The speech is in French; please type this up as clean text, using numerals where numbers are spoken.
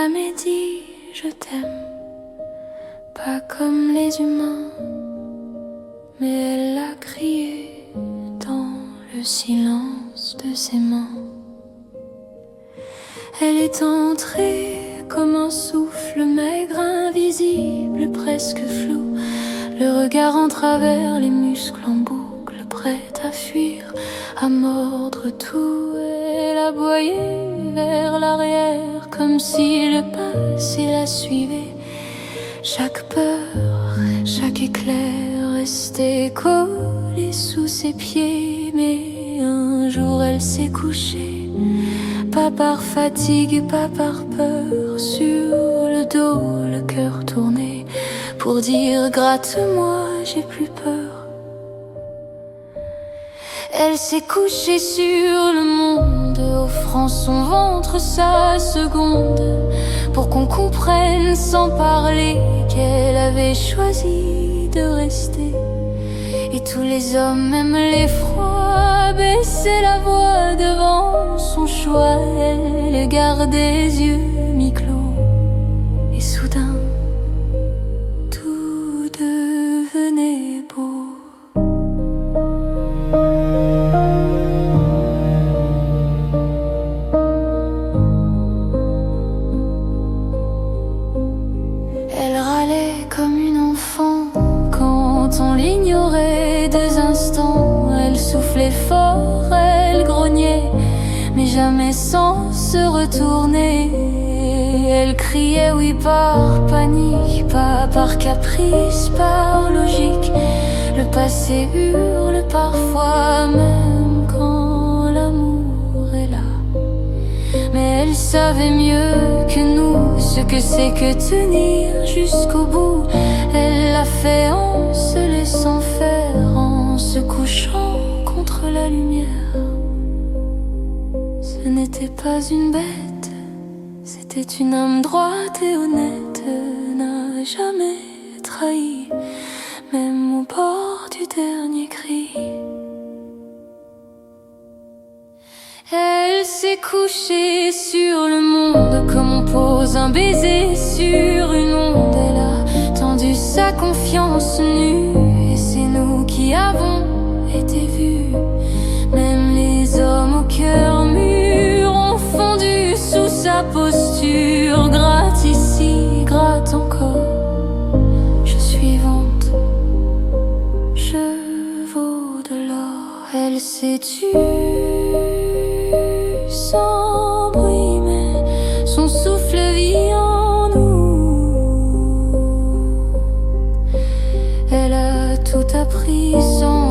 jamais dit je t'aime, pas comme les humains, mais elle l'a crié dans le silence de ses mains. Elle est entrée comme un souffle maigre, invisible, presque flou, le regard en travers les muscles en boucle, prête à fuir, à mordre tout. Elle aboyait vers l'arrière, comme si le passé la suivait. Chaque peur, chaque éclair restait collé sous ses pieds. Mais un jour elle s'est couchée, pas par fatigue, pas par peur, sur le dos, le cœur tourné, pour dire gratte-moi, j'ai plus peur. Elle s'est couchée sur le monde, offrant son ventre, sa seconde, pour qu'on comprenne sans parler qu'elle avait choisi de rester. Et tous les hommes, même l'effroi, baissaient la voix devant son choix. Elle gardait les yeux mi-clos, et soudain tout devenait beau. Elle râlait comme une enfant quand on l'ignorait 2 instants. Elle soufflait fort, elle grognait, mais jamais sans se retourner. Elle criait oui par panique, pas par caprice, par logique. Le passé hurle parfois, même quand l'amour est là. Mais elle savait mieux que nous ce que c'est que tenir jusqu'au bout. Elle l'a fait en se laissant faire, en se couchant contre la lumière. Ce n'était pas une bête, c'était une âme droite et honnête, n'a jamais trahi, même au bord du dernier cri. Elle s'est couchée sur le monde comme on pose un baiser sur une onde. Elle a tendu sa confiance nue, et c'est nous qui avons été vus. Même les hommes au cœur mûr ont fondu sous sa posture. Gratte ici, gratte encore, je suis vente, je vaux de l'or. Elle s'est tue sans bruit, mais son souffle vit en nous. Elle a tout appris sans